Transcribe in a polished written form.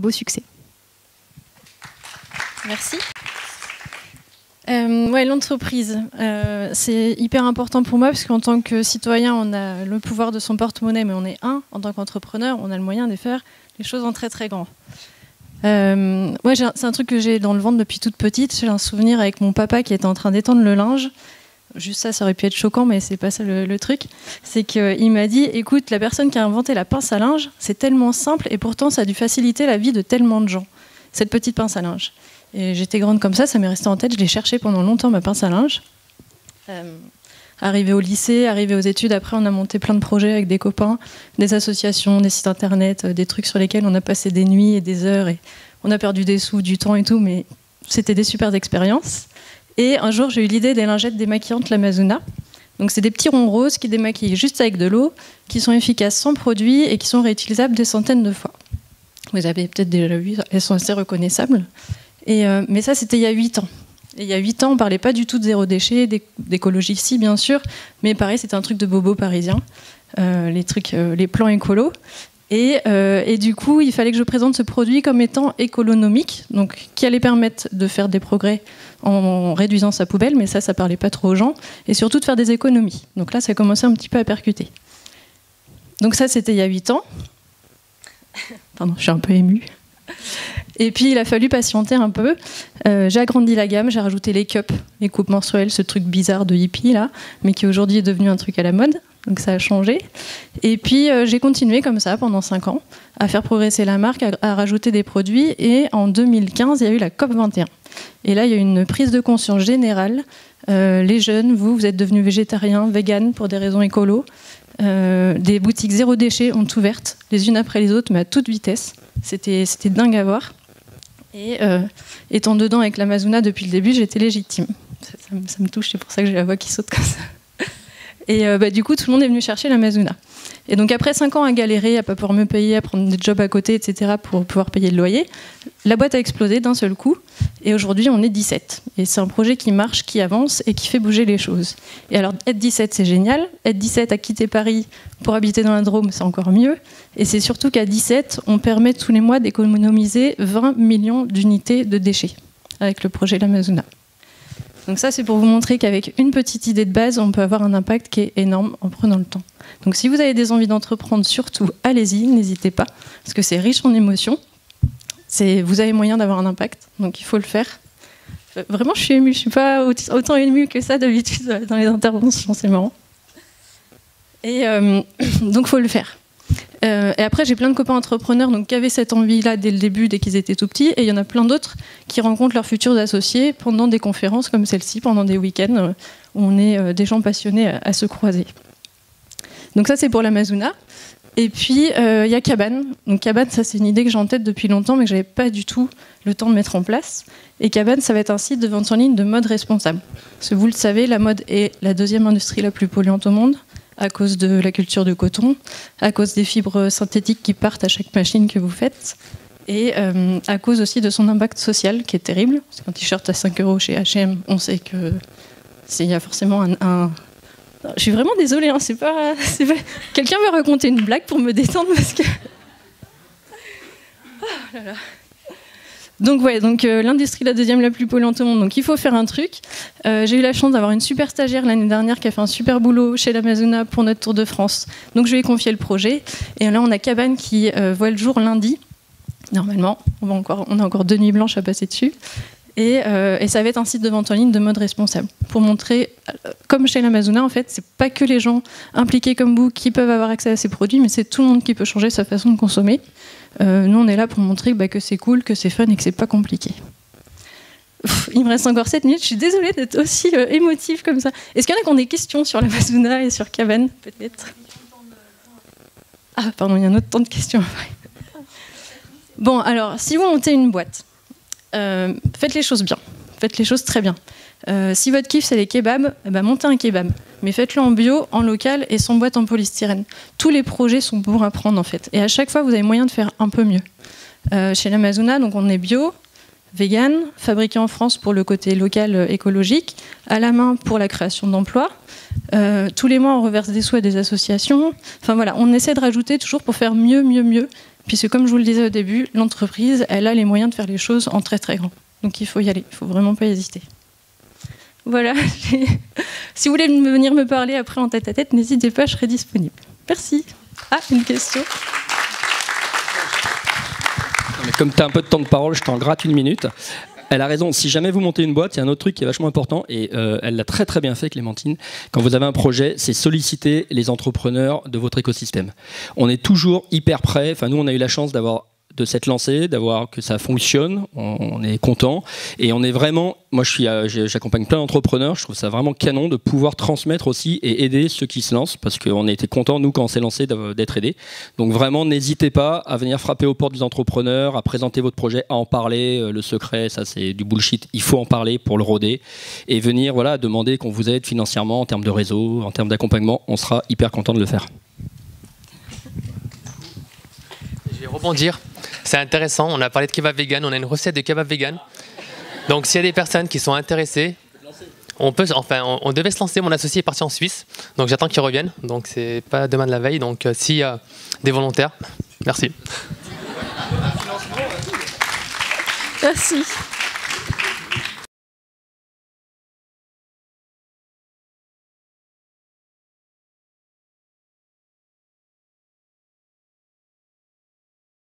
beau succès. Merci. Ouais, l'entreprise, c'est hyper important pour moi parce qu'en tant que citoyen, on a le pouvoir de son porte-monnaie, mais on est un. En tant qu'entrepreneur, on a le moyen de faire les choses en très très grand. Ouais, c'est un truc que j'ai dans le ventre depuis toute petite. J'ai un souvenir avec mon papa qui était en train d'étendre le linge. Juste ça aurait pu être choquant, mais c'est pas ça le truc. C'est qu'il m'a dit, écoute, la personne qui a inventé la pince à linge, c'est tellement simple et pourtant ça a dû faciliter la vie de tellement de gens, cette petite pince à linge. Et j'étais grande comme ça m'est resté en tête. Je l'ai cherché pendant longtemps, ma pince à linge. Arrivé au lycée, arrivé aux études, après on a monté plein de projets avec des copains, des associations, des sites internet, des trucs sur lesquels on a passé des nuits et des heures et on a perdu des sous, du temps et tout, mais c'était des super expériences. Et un jour, j'ai eu l'idée des lingettes démaquillantes Lamazuna. Donc c'est des petits ronds roses qui démaquillent juste avec de l'eau, qui sont efficaces sans produit et qui sont réutilisables des centaines de fois. Vous avez peut-être déjà vu, elles sont assez reconnaissables. Mais ça, c'était il y a 8 ans. Et il y a 8 ans, on ne parlait pas du tout de zéro déchet, d'écologie ici, bien sûr, mais pareil, c'était un truc de bobo parisien, les plans écolos. Et du coup, il fallait que je présente ce produit comme étant économique, donc qui allait permettre de faire des progrès en réduisant sa poubelle, mais ça parlait pas trop aux gens, et surtout de faire des économies. Donc là, ça commençait un petit peu à percuter. Donc ça, c'était il y a 8 ans. Pardon, je suis un peu émue. Et puis il a fallu patienter un peu. J'ai agrandi la gamme, j'ai rajouté les cups, les coupes menstruelles, ce truc bizarre de hippie là, mais qui aujourd'hui est devenu un truc à la mode. Donc ça a changé. Et puis j'ai continué comme ça pendant 5 ans à faire progresser la marque, à rajouter des produits. Et en 2015, il y a eu la COP 21. Et là, il y a eu une prise de conscience générale. Les jeunes, vous êtes devenus végétariens, véganes pour des raisons écolo. Des boutiques zéro déchet ont ouvertes, les unes après les autres, mais à toute vitesse. C'était dingue à voir. Et étant dedans avec l'Amazona depuis le début, j'étais légitime. Ça me touche, c'est pour ça que j'ai la voix qui saute comme ça. Et du coup, tout le monde est venu chercher l'Amazona. Et donc après 5 ans à galérer, à pas pouvoir me payer, à prendre des jobs à côté, etc., pour pouvoir payer le loyer, la boîte a explosé d'un seul coup. Et aujourd'hui, on est 17. Et c'est un projet qui marche, qui avance et qui fait bouger les choses. Et alors, être 17, c'est génial. Être 17 à quitter Paris pour habiter dans la Drôme, c'est encore mieux. Et c'est surtout qu'à 17, on permet tous les mois d'économiser 20 millions d'unités de déchets avec le projet l'Amazona. Donc ça, c'est pour vous montrer qu'avec une petite idée de base, on peut avoir un impact qui est énorme en prenant le temps. Donc si vous avez des envies d'entreprendre, surtout, allez-y, n'hésitez pas, parce que c'est riche en émotions. Vous avez moyen d'avoir un impact, donc il faut le faire. Vraiment, je suis émue, je ne suis pas autant émue que ça d'habitude dans les interventions, c'est marrant. Et donc il faut le faire. Et après, j'ai plein de copains entrepreneurs qui avaient cette envie-là dès le début, dès qu'ils étaient tout petits. Et il y en a plein d'autres qui rencontrent leurs futurs associés pendant des conférences comme celle-ci, pendant des week-ends où on est des gens passionnés à se croiser. Donc ça, c'est pour l'Amazona. Et puis, il y a Cabane. Donc Cabane, ça, c'est une idée que j'ai en tête depuis longtemps, mais que je n'avais pas du tout le temps de mettre en place. Et Cabane, ça va être un site de vente en ligne de mode responsable. Parce que vous le savez, la mode est la deuxième industrie la plus polluante au monde, à cause de la culture de coton, à cause des fibres synthétiques qui partent à chaque machine que vous faites, et à cause aussi de son impact social qui est terrible. Parce qu'un t-shirt à 5 € chez H&M, on sait qu'il y a forcément un... Je suis vraiment désolée, hein, c'est pas... Quelqu'un veut raconter une blague pour me détendre parce que... Oh là là. Donc l'industrie la deuxième la plus polluante au monde, donc il faut faire un truc. J'ai eu la chance d'avoir une super stagiaire l'année dernière qui a fait un super boulot chez l'Amazona pour notre Tour de France. Donc je lui ai confié le projet. Et là on a Cabane qui voit le jour lundi. Normalement, on a encore 2 nuits blanches à passer dessus. Et ça va être un site de vente en ligne de mode responsable. Pour montrer, comme chez l'Amazona, en fait, c'est pas que les gens impliqués comme vous qui peuvent avoir accès à ces produits, mais c'est tout le monde qui peut changer sa façon de consommer. Nous, on est là pour montrer que c'est cool, que c'est fun et que c'est pas compliqué. Il me reste encore 7 minutes. Je suis désolée d'être aussi émotive comme ça. Est-ce qu'il y en a qui ont des questions sur l'Amazona et sur Cabane, peut-être? Ah, pardon, il y a un autre temps de questions après. Bon, alors, si vous montez une boîte, faites les choses bien. Faites les choses très bien. Si votre kiff, c'est les kebabs, montez un kebab. Mais faites-le en bio, en local et sans boîte en polystyrène. Tous les projets sont pour apprendre, en fait. Et à chaque fois, vous avez moyen de faire un peu mieux. Chez l'Amazona, donc on est bio, vegan, fabriqué en France pour le côté local écologique, à la main pour la création d'emplois. Tous les mois, on reverse des sous à des associations. Enfin voilà, on essaie de rajouter toujours pour faire mieux, mieux, mieux. puisque comme je vous le disais au début, l'entreprise, elle a les moyens de faire les choses en très très grand. Donc il faut y aller, il ne faut vraiment pas hésiter. Voilà, si vous voulez venir me parler après en tête-à-tête, n'hésitez pas, je serai disponible. Merci. Ah, une question. Mais comme tu as un peu de temps de parole, je t'en gratte une minute. Elle a raison, si jamais vous montez une boîte, il y a un autre truc qui est vachement important, et elle l'a très très bien fait, Clémentine. Quand vous avez un projet, c'est solliciter les entrepreneurs de votre écosystème. On est toujours hyper prêt, enfin nous on a eu la chance de s'être lancé, d'avoir que ça fonctionne, on est content, et on est vraiment, moi j'accompagne plein d'entrepreneurs, je trouve ça vraiment canon de pouvoir transmettre aussi et aider ceux qui se lancent, parce qu'on a été contents nous quand on s'est lancé d'être aidés. Donc vraiment n'hésitez pas à venir frapper aux portes des entrepreneurs, à présenter votre projet, à en parler, le secret ça c'est du bullshit, il faut en parler pour le rôder, et venir voilà demander qu'on vous aide financièrement en termes de réseau, en termes d'accompagnement, on sera hyper content de le faire. Je vais rebondir. C'est intéressant, on a parlé de kebab vegan, on a une recette de kebab vegan. Donc s'il y a des personnes qui sont intéressées, on devait se lancer, mon associé est parti en Suisse, donc j'attends qu'il revienne, donc c'est pas demain de la veille, donc s'il y a des volontaires, merci. Merci.